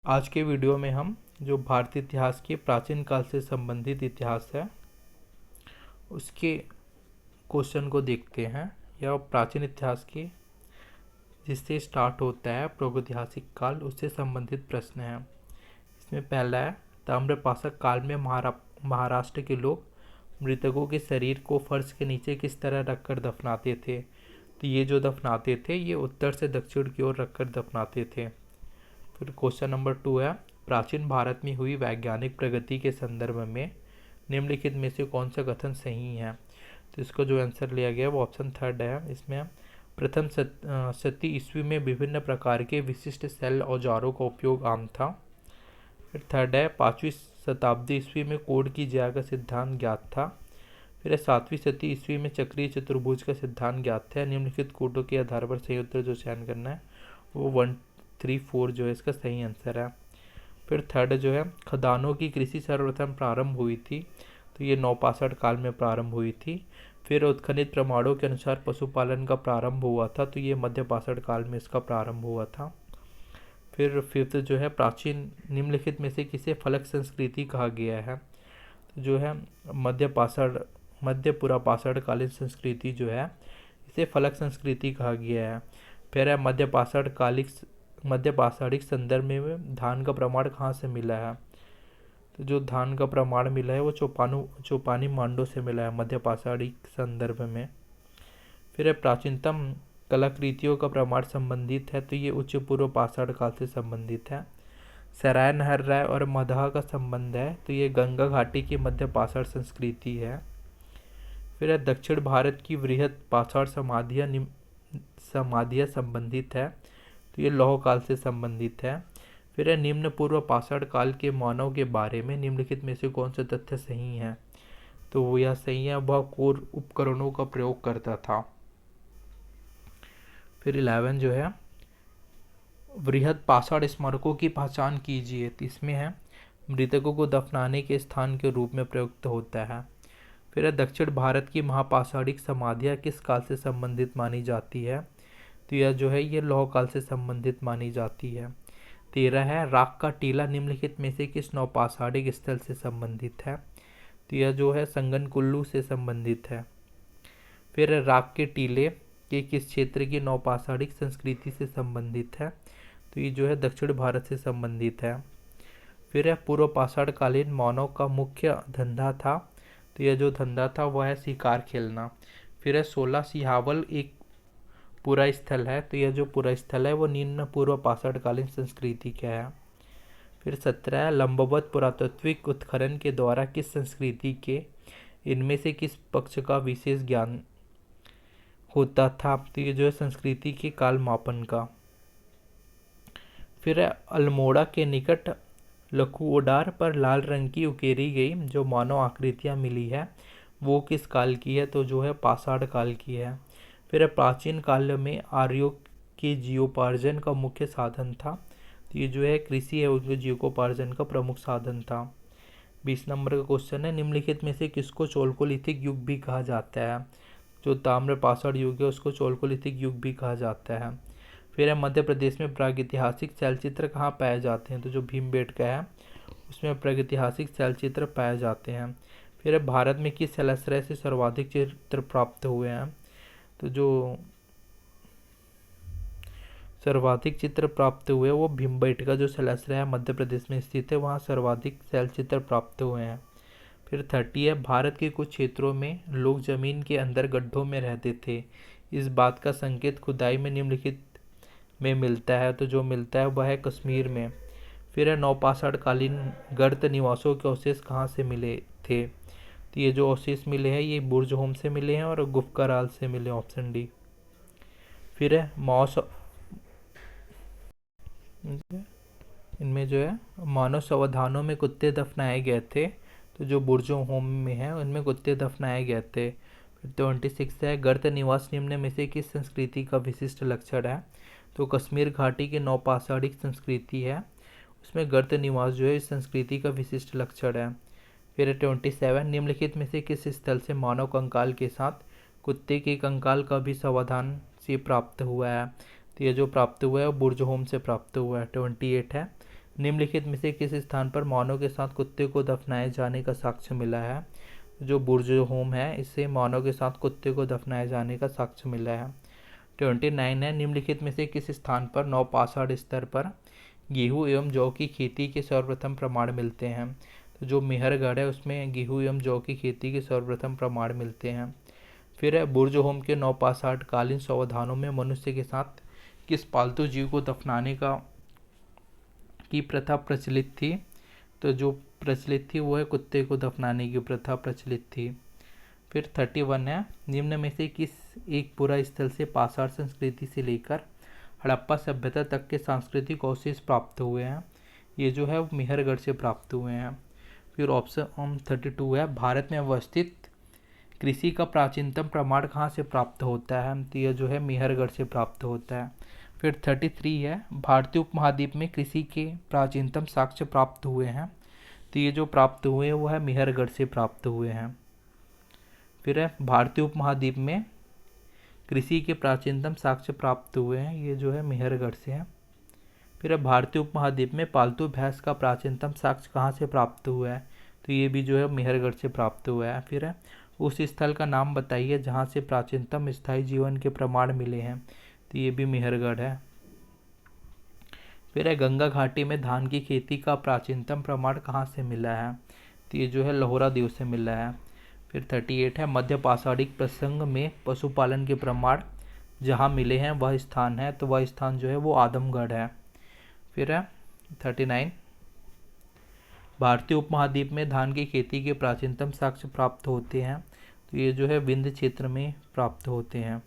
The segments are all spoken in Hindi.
आज के वीडियो में हम जो भारतीय इतिहास के प्राचीन काल से संबंधित इतिहास है उसके क्वेश्चन को देखते हैं। यह प्राचीन इतिहास के जिससे स्टार्ट होता है प्रागैतिहासिक काल उससे संबंधित प्रश्न है। इसमें पहला है, ताम्रपाषाण काल में महाराष्ट्र के लोग मृतकों के शरीर को फर्श के नीचे किस तरह रखकर दफनाते थे। तो ये जो दफनाते थे ये उत्तर से दक्षिण की ओर रखकर दफनाते थे। फिर क्वेश्चन नंबर 2 है, प्राचीन भारत में हुई वैज्ञानिक प्रगति के संदर्भ में निम्नलिखित में से कौन सा कथन सही है। तो इसको जो आंसर लिया गया वो ऑप्शन 3 है। इसमें प्रथम शती ईस्वी में विभिन्न प्रकार के विशिष्ट शैल औजारों का उपयोग आम था। फिर 3 है, 5वीं शताब्दी ईस्वी में कोड की ज्या का सिद्धांत ज्ञात था। फिर 7वीं शती ईस्वी में चक्रीय चतुर्भुज का सिद्धांत ज्ञात है। निम्नलिखित कोडों के आधार पर सही उत्तर जो चयन करना है वो 1, 3, 4 जो है इसका सही आंसर है। फिर 3 जो है, खदानों की कृषि सर्वप्रथम प्रारंभ हुई थी। तो ये नवपाषाण काल में प्रारंभ हुई थी। फिर उत्खनित प्रमाणों के अनुसार पशुपालन का प्रारंभ हुआ था। तो ये मध्यपाषाण काल में इसका प्रारंभ हुआ था। फिर 5 जो है, प्राचीन निम्नलिखित में से किसे फलक संस्कृति कहा गया है। तो जो है मध्य पुरापाषाण कालीन संस्कृति जो है इसे फलक संस्कृति कहा गया है। फिर है, मध्यपाषाणिक संदर्भ में धान का प्रमाण कहाँ से मिला है। तो जो धान का प्रमाण मिला है वो चौपानी मांडो से मिला है मध्यपाषाणिक संदर्भ में। फिर है, प्राचीनतम कलाकृतियों का प्रमाण संबंधित है। तो ये उच्च पूर्व पाषाण काल से संबंधित है। सराय नहर राय और मगध का संबंध है। तो ये गंगा घाटी की मध्यपाषाण संस्कृति है। फिर है, दक्षिण भारत की वृहद पाषाण समाधियाँ संबंधित है। तो ये लौह काल से संबंधित है। फिर है, निम्न पूर्व पाषाण काल के मानव के बारे में निम्नलिखित में से कौन सा तथ्य सही है। तो वो यह सही है, वह कोर उपकरणों का प्रयोग करता था। फिर 11 जो है, वृहद पाषाण स्मारकों की पहचान कीजिए। तो इसमें है, मृतकों को दफनाने के स्थान के रूप में प्रयुक्त होता है। फिर है, दक्षिण भारत की महापाषाणिक समाधियाँ किस काल से संबंधित मानी जाती है। तो यह जो है ये लौह काल से संबंधित मानी जाती है। 13 है, राख का टीला निम्नलिखित में से किस नौपाषाणिक स्थल से संबंधित है। तो यह जो है संगन कुल्लू से संबंधित है। फिर राख के टीले के किस क्षेत्र की नौपाषाणिक संस्कृति से संबंधित है। तो ये जो है दक्षिण भारत से संबंधित है। फिर है, पूर्व पाषाण कालीन मानव का मुख्य धंधा था। तो यह जो धंधा था वह है शिकार खेलना। फिर है, 16 सिहावल एक पूरा स्थल है। तो यह जो पूरा स्थल है वो निम्न पूर्व पाषाण कालीन संस्कृति का है। फिर 17 लंबवत पुरातात्विक उत्खनन के द्वारा किस संस्कृति के इनमें से किस पक्ष का विशेष ज्ञान होता था। तो ये जो है संस्कृति के काल मापन का। फिर है, अल्मोड़ा के निकट लखुओडार पर लाल रंग की उकेरी गई जो मानव आकृतियाँ मिली है वो किस काल की है। तो जो है पाषाण काल की है। फिर प्राचीन काल में आर्यों के जीवोपार्जन का मुख्य साधन था। तो ये जो है कृषि है उनके जीविकोपार्जन का प्रमुख साधन था। 20 नंबर का क्वेश्चन है, निम्नलिखित में से किसको चोलकोलिथिक युग भी कहा जाता है। जो ताम्र पाषाण युग है उसको चोलकोलिथिक युग भी कहा जाता है। फिर है, मध्य प्रदेश में प्रागैतिहासिक शैलचित्र कहाँ पाए जाते हैं। तो जो भीमबेटका है उसमें प्रागैतिहासिक शैलचित्र पाए जाते हैं। फिर है, भारत में किस शैलाश्रय से सर्वाधिक चित्र प्राप्त हुए हैं। तो जो सर्वाधिक चित्र प्राप्त हुए वो भीमबेटका जो शैलाश्रय है मध्य प्रदेश में स्थित है वहाँ सर्वाधिक शैलचित्र प्राप्त हुए हैं। फिर 30 है, भारत के कुछ क्षेत्रों में लोग जमीन के अंदर गड्ढों में रहते थे। इस बात का संकेत खुदाई में निम्नलिखित में मिलता है। तो जो मिलता है वह है कश्मीर में। फिर है, नवपाषाण कालीन गर्त निवासों के अवशेष कहाँ से मिले थे। तो ये जो अवशेष मिले हैं ये बुर्जहोम से मिले हैं और गुफकराल से मिले, ऑप्शन डी। फिर है, इनमें जो है मानव संवर्धनों में कुत्ते दफनाए गए थे। तो जो बुर्जहोम में है उनमें कुत्ते दफनाए गए थे। फिर 26 है, गर्त निवास निम्न में से किस संस्कृति का विशिष्ट लक्षण है। तो कश्मीर घाटी की नौपाषाणिक संस्कृति है उसमें गर्त निवास जो है इस संस्कृति का विशिष्ट लक्षण है। फिर 27, निम्नलिखित में से किस स्थल से मानव कंकाल के साथ कुत्ते के कंकाल का भी समाधान से प्राप्त हुआ है। तो ये जो प्राप्त हुआ है वो बुर्जहोम से प्राप्त हुआ है। 28 है, निम्नलिखित में से किस स्थान पर मानव के साथ कुत्ते को दफनाए जाने का साक्ष्य मिला है? जो बुर्ज होम है, इससे मानव के साथ कुत्ते को दफनाए जाने का साक्ष्य मिला है। 29 है, निम्नलिखित में से किस स्थान पर नवपाषाण स्तर पर गेहूं एवं जौ की खेती के सर्वप्रथम प्रमाण मिलते हैं? तो जो मेहरगढ़ है उसमें गेहूं एवं जौ की खेती के सर्वप्रथम प्रमाण मिलते हैं। फिर है, बुर्ज होम के नवपाषाण कालीन संविधानों में मनुष्य के साथ किस पालतू जीव को दफनाने की प्रथा प्रचलित थी? तो जो प्रचलित थी वो है कुत्ते को दफनाने की प्रथा प्रचलित थी। फिर 31 है, निम्न में से किस एक पुरा स्थल से पाषाण संस्कृति से लेकर हड़प्पा सभ्यता तक के सांस्कृतिक अवशेष प्राप्त हुए हैं? ये जो है वो मेहरगढ़ से प्राप्त हुए हैं। फिर ऑप्शन 32 है, भारत में अवस्थित कृषि का प्राचीनतम प्रमाण कहाँ से प्राप्त होता है? तो यह जो है मेहरगढ़ से प्राप्त होता है। फिर 33 है, भारतीय उपमहाद्वीप में कृषि के प्राचीनतम साक्ष्य प्राप्त हुए हैं? तो ये जो प्राप्त हुए हैं वो है मेहरगढ़ से प्राप्त हुए हैं। फिर है, भारतीय उपमहाद्वीप में कृषि के प्राचीनतम साक्ष्य प्राप्त हुए हैं, ये जो है मेहरगढ़ से है। फिर है, भारतीय उपमहाद्वीप में पालतू भैंस का प्राचीनतम साक्ष्य कहाँ से प्राप्त हुआ है? तो ये भी जो है मेहरगढ़ से प्राप्त हुआ है। फिर है, उस स्थल का नाम बताइए जहाँ से प्राचीनतम स्थायी जीवन के प्रमाण मिले हैं? तो ये भी मेहरगढ़ है। फिर है, गंगा घाटी में धान की खेती का प्राचीनतम प्रमाण कहाँ से मिला है? तो ये जो है लोहरा देव से मिला है। फिर 38 है, मध्य पाषाणिक प्रसंग में पशुपालन के प्रमाण जहाँ मिले हैं वह स्थान है? तो वह स्थान जो है वो आदमगढ़ है। फिर है 39, भारतीय उपमहाद्वीप में धान की खेती के प्राचीनतम साक्ष्य प्राप्त होते हैं? तो ये जो है विंध्य क्षेत्र में प्राप्त होते हैं।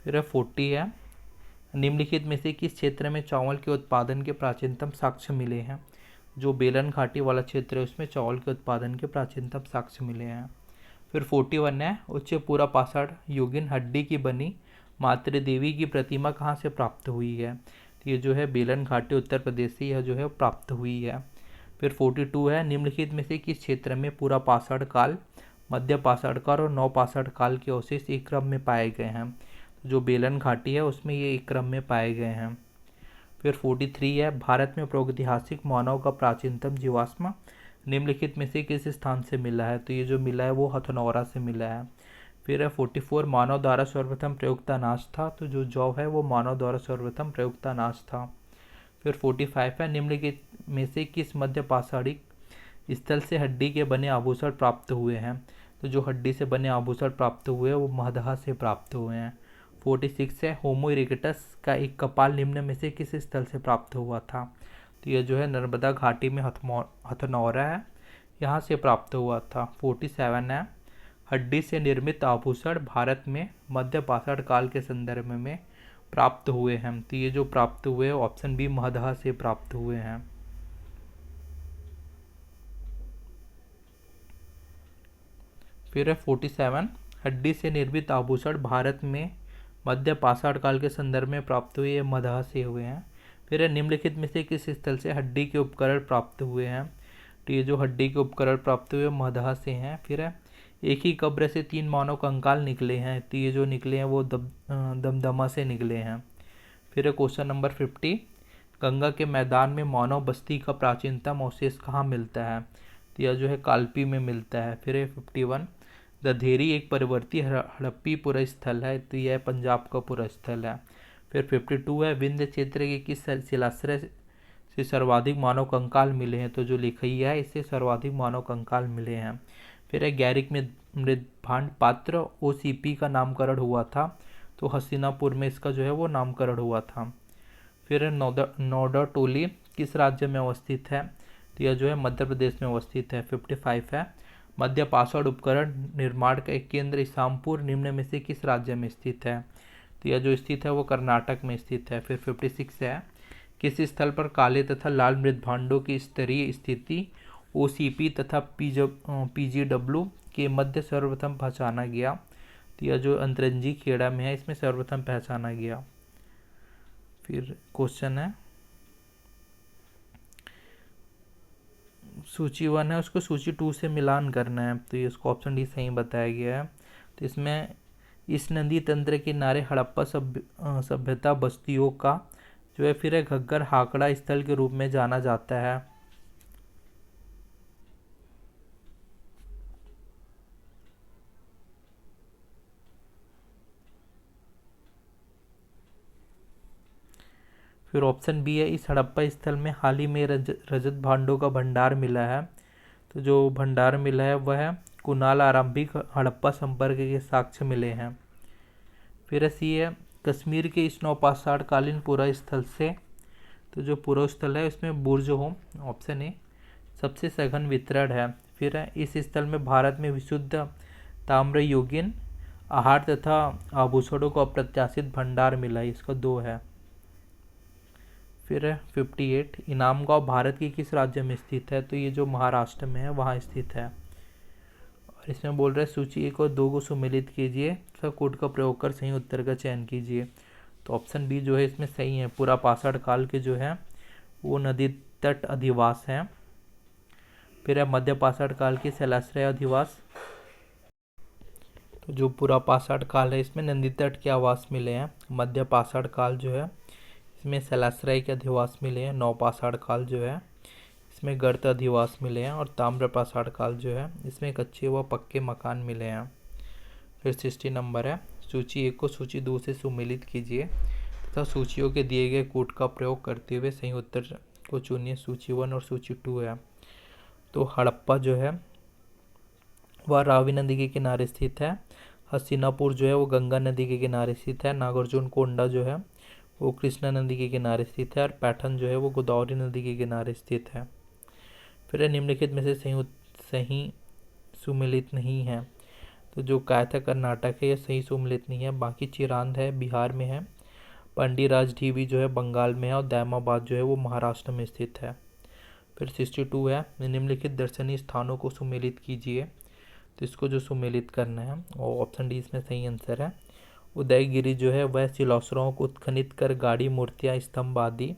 फिर है 40 है, निम्नलिखित में से किस क्षेत्र में चावल के उत्पादन के प्राचीनतम साक्ष्य मिले हैं? जो बेलन घाटी वाला क्षेत्र है उसमें चावल के उत्पादन के प्राचीनतम साक्ष्य मिले हैं। फिर 41 है, उच्च पूरा पाषाण युगीन हड्डी की बनी मातृ देवी की प्रतिमा कहाँ से प्राप्त हुई है? तो ये जो है बेलन घाटी उत्तर प्रदेश से यह जो है प्राप्त हुई है। फिर 42 है, निम्नलिखित में से किस क्षेत्र में पूरा पाषाण काल, मध्य पाषाण काल और नवपाषाण काल के अवशेष एक क्रम में पाए गए हैं? जो बेलन घाटी है उसमें ये एक क्रम में पाए गए हैं। फिर 43 है, भारत में प्रागैतिहासिक मानव का प्राचीनतम जीवाश्म निम्नलिखित में से किस स्थान से मिला है? तो ये जो मिला है वो हथनौरा से मिला है। फिर है 44, मानव द्वारा सर्वप्रथम प्रयुक्त अनाज था? तो जो जौ है वो मानव द्वारा सर्वप्रथम प्रयुक्त अनाज था। फिर 45 है, निम्नलिखित में से किस मध्य पाषाणिक स्थल से हड्डी के बने आभूषण प्राप्त हुए हैं? तो जो हड्डी से बने आभूषण प्राप्त हुए हैं वो महदहा से प्राप्त हुए हैं। 46 है, होमो इरेक्टस का एक कपाल निम्न में से किस स्थल से प्राप्त हुआ था? तो यह जो है नर्मदा घाटी में हथनौरा है, यहाँ से प्राप्त हुआ था। 47 है, हड्डी से निर्मित आभूषण भारत में मध्य पाषाण काल के संदर्भ में प्राप्त हुए हैं? तो ये जो प्राप्त हुए हैं ऑप्शन बी महदहा से प्राप्त हुए हैं। फिर है 47, हड्डी से निर्मित आभूषण भारत में मध्य पाषाण काल के संदर्भ में प्राप्त हुए, ये मदहा से हुए हैं। फिर है, निम्नलिखित में से किस स्थल से हड्डी के उपकरण प्राप्त हुए हैं? तो ये जो हड्डी के उपकरण प्राप्त हुए मदहा से हैं। फिर है, एक ही कब्र से 3 मानव कंकाल निकले हैं? तो ये जो निकले हैं वो दमदमा से निकले हैं। फिर है क्वेश्चन नंबर 50, गंगा के मैदान में मानव बस्ती का प्राचीनतम अवशेष कहाँ मिलता है? तो यह जो है कालपी में मिलता है। फिर है 51, दधेरी एक परिवर्ती हड़प्पी पुरा स्थल है? तो यह पंजाब का पुरा स्थल है। फिर 52 है, विंध्य क्षेत्र के किस शिलाश्रय से सर्वाधिक मानव कंकाल मिले हैं? तो जो लिखैया है इससे सर्वाधिक मानव कंकाल मिले हैं। फिर है, गैरिक में मृदभांड पात्र OCP का नामकरण हुआ था? तो हस्तिनापुर में इसका जो है वो नामकरण हुआ था। फिर नौदा टोली किस राज्य में अवस्थित है? तो यह जो है मध्य प्रदेश में अवस्थित है। 55 है, मध्य पाषाण उपकरण निर्माण का एक केंद्र इसामपुर निम्न में से किस राज्य में स्थित है? तो यह जो स्थित है वो कर्नाटक में स्थित है। फिर 56 है, किस स्थल पर काले तथा लाल मृदभांडों की स्तरीय स्थिति OCP तथा PGW के मध्य सर्वप्रथम पहचाना गया? तो यह जो अंतरंजी खेड़ा में है इसमें सर्वप्रथम पहचाना गया। फिर क्वेश्चन है सूची 1 है उसको सूची 2 से मिलान करना है, तो ये इसको ऑप्शन डी सही बताया गया है। तो इसमें इस नदी तंत्र के किनारे हड़प्पा सभ्यता बस्तियों का जो है फिर है घग्गर हाकड़ा स्थल के रूप में जाना जाता है। फिर ऑप्शन बी है, इस हड़प्पा स्थल में हाल ही में रजत भांडों का भंडार मिला है। तो जो भंडार मिला है वह है कुणाल आरंभिक हड़प्पा संपर्क के साक्ष्य मिले हैं। फिर सी है, कश्मीर के इस नवपाषाण कालीन पुरा स्थल से, तो जो पुरा स्थल है उसमें बुर्ज हो, ऑप्शन ए, सबसे सघन वितरण है। फिर है, इस स्थल में भारत में विशुद्ध ताम्र योगिन आहार तथा आभूषणों का अप्रत्याशित भंडार मिला है, इसका 2 है। फिर है 58, इनाम गांव भारत के किस राज्य में स्थित है? तो ये जो महाराष्ट्र में है वहाँ स्थित है। और इसमें बोल रहे हैं सूची 1 और 2 को सुमेलित कीजिए तथा कोड का प्रयोग कर सही उत्तर का चयन कीजिए। तो ऑप्शन बी जो है इसमें सही है, पूरा पाषाण काल के जो है वो नदी तट अधिवास हैं। फिर है मध्य पाषाण काल के शैलाश्रय अधिवास। तो जो पूरा पाषाण काल है इसमें नदी तट के आवास मिले हैं। मध्य पाषाण काल जो है इसमें शैलाश्रय के अधिवास मिले हैं। नवपाषाण काल जो है इसमें गर्त अधिवास मिले हैं। और ताम्र पाषाण काल जो है इसमें कच्चे व पक्के मकान मिले हैं। फिर 60 नंबर है, सूची 1 को सूची 2 से सुमेलित कीजिए तथा सूचियों के दिए गए कोड का प्रयोग करते हुए सही उत्तर को चुनिए। सूची 1 और सूची 2 है। तो हड़प्पा जो है वह रावी नदी के किनारे स्थित है। हस्तिनापुर जो है वो गंगा नदी के किनारे स्थित है। नागार्जुन कोंडा जो है वो कृष्णा नदी के किनारे स्थित है। और पैठन जो है वो गोदावरी नदी के किनारे स्थित है। फिर निम्नलिखित में से सही सुमेलित नहीं है। तो जो कायथा कर्नाटक है यह सही सुमेलित नहीं है। बाकी चिरांद है बिहार में है। पंडीराज ढीवी जो है बंगाल में है। और दैमाबाद जो है वो महाराष्ट्र में स्थित है। फिर 62 है, निम्नलिखित दर्शनीय स्थानों को सुमेलित कीजिए। तो इसको जो सुमेलित करना है और ऑप्शन डी इसमें सही आंसर है। उदयगिरी जो है वह शिलाश्रयों को उत्खनित कर गाड़ी मूर्तियाँ स्तंभ आदि।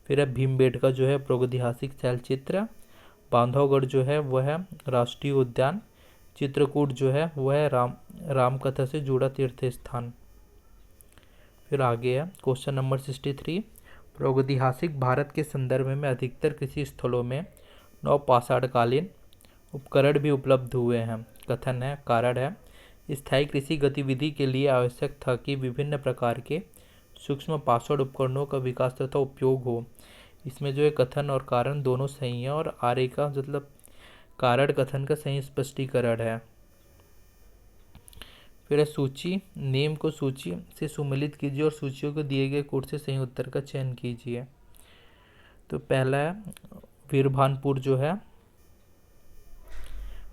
फिर है भीमबेटका जो है प्रागैतिहासिक शैलचित्र। बांधवगढ़ जो है वह है राष्ट्रीय उद्यान। चित्रकूट जो है वह है रामकथा से जुड़ा तीर्थ स्थान। फिर आगे है क्वेश्चन नंबर 63, प्रागैतिहासिक भारत के संदर्भ में अधिकतर कृषि स्थलों में नवपाषाणकालीन उपकरण भी उपलब्ध हुए हैं। कथन है, कारण है, स्थायी कृषि गतिविधि के लिए आवश्यक था कि विभिन्न प्रकार के सूक्ष्म पाषाण उपकरणों का विकास तथा उपयोग हो। इसमें जो है कथन और कारण दोनों सही है। और आर्य का मतलब कारण कथन का सही स्पष्टीकरण है। फिर है सूची, नेम को सूची से सुमेलित कीजिए और सूचियों को दिए गए कोड से सही उत्तर का चयन कीजिए। तो पहला है वीरभानपुर जो है,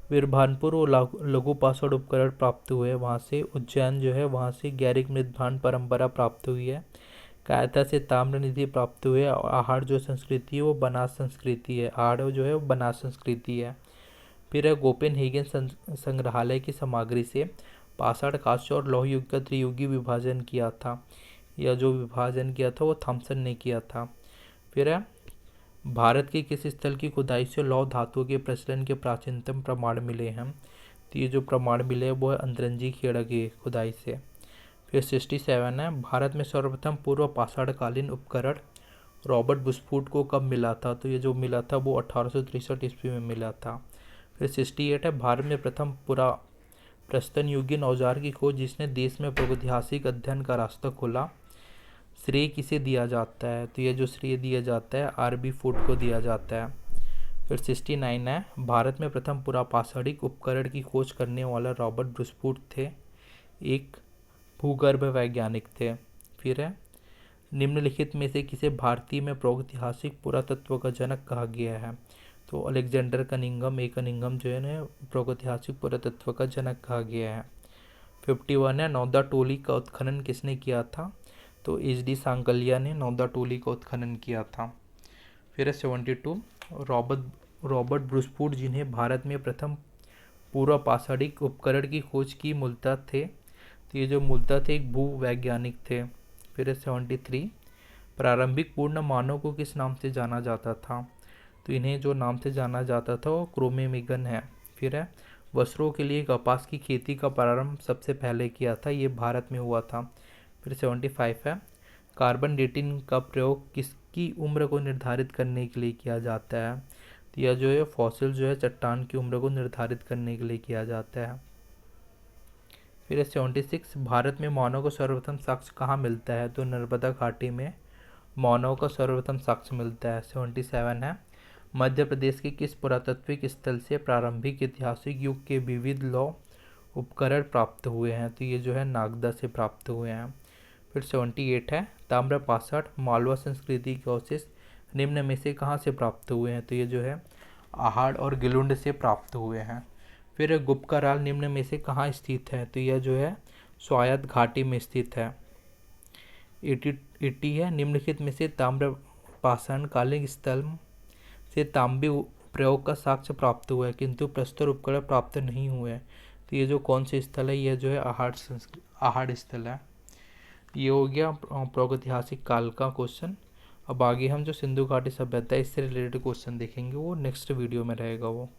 वीरभानपुर वो लघु पाषाण उपकरण प्राप्त हुए वहाँ से। उज्जैन जो है वहाँ से गैरिक मृदभांड परंपरा प्राप्त हुई है। कायथा से ताम्र निधि प्राप्त हुए। और आहार जो संस्कृति है वो बनास संस्कृति है। आहार जो है वो बनास संस्कृति है। फिर है कोपेनहेगन संग्रहालय की सामग्री से पाषाण, कांस्य और लौह युग का त्रियुगी विभाजन किया था। यह जो विभाजन किया था वो थॉमसन ने किया था। फिर है भारत के किस स्थल की खुदाई से लौह धातुओं के प्रचलन के प्राचीनतम प्रमाण मिले हैं? तो ये जो प्रमाण मिले वो है अंतरंजी खेड़ा की खुदाई से। फिर 67 है, भारत में सर्वप्रथम पूर्व पाषाणकालीन उपकरण रॉबर्ट बुशफूट को कब मिला था? तो ये जो मिला था वो 1863 ईस्वी में मिला था। फिर 68 है, भारत में प्रथम पूरा प्रस्तन युगीन औजार की खोज जिसने देश में प्रागैतिहासिक अध्ययन का रास्ता खोला, श्रेय किसे दिया जाता है? तो ये जो श्रेय दिया जाता है आरबी फूड को दिया जाता है। फिर 69 है, भारत में प्रथम पूरा पाषाणिक उपकरण की खोज करने वाला रॉबर्ट बुशफूट थे, एक भूगर्भ वैज्ञानिक थे। फिर है निम्नलिखित में से किसे भारतीय में प्रागैतिहासिक पुरातत्व का जनक कहा गया है? तो अलेक्जेंडर कनिंघम जो है ना प्रागैतिहासिक पुरातत्व का जनक कहा गया है। 51 है, नौदा टोली का उत्खनन किसने किया था? तो एच.डी. सांकलिया ने नौदा टोली का उत्खनन किया था। फिर है 72, रॉबर्ट ब्रुसफूट जिन्हें भारत में प्रथम पूर्व पाषाणिक उपकरण की खोज की मूलतः थे, तो ये जो मूलतः थे एक भूवैज्ञानिक थे। फिर है 73, प्रारंभिक पूर्ण मानव को किस नाम से जाना जाता था? तो इन्हें जो नाम से जाना जाता था वो क्रोमेमेगन है। फिर है वस्त्रों के लिए कपास की खेती का प्रारंभ सबसे पहले किया था, ये भारत में हुआ था। फिर 75 है, कार्बन डेटिंग का प्रयोग किसकी उम्र को निर्धारित करने के लिए किया जाता है? तो यह जो है फॉसिल जो है चट्टान की उम्र को निर्धारित करने के लिए किया जाता है। फिर 76, भारत में मानव को सर्वप्रथम साक्ष्य कहाँ मिलता है? तो नर्मदा घाटी में मानव का सर्वप्रथम साक्ष्य मिलता है। 77 है, मध्य प्रदेश के किस पुरातात्विक स्थल से प्रारंभिक ऐतिहासिक युग के विविध लौह उपकरण प्राप्त हुए हैं? तो ये जो है नागदा से प्राप्त हुए हैं। फिर 78 है, ताम्रपाषाण मालवा संस्कृति के अवशेष निम्न में से कहाँ से प्राप्त हुए हैं? तो ये जो है आहड़ और गिलुंड से प्राप्त हुए हैं। फिर गुप्त का राल निम्न में से कहाँ स्थित है? तो यह जो है स्वायत्त घाटी में स्थित है। 80 है, निम्नलिखित में से ताम्रपाषाण कालीन स्थल से तांबे प्रयोग का साक्ष्य प्राप्त हुआ है किंतु प्रस्तर उपकरण प्राप्त नहीं हुए हैं। तो ये जो कौन से स्थल है? यह जो है आहड़ स्थल है। ये हो गया प्रागैतिहासिक काल का क्वेश्चन। अब आगे हम जो सिंधु घाटी सभ्यता है इससे रिलेटेड क्वेश्चन देखेंगे, वो नेक्स्ट वीडियो में रहेगा वो।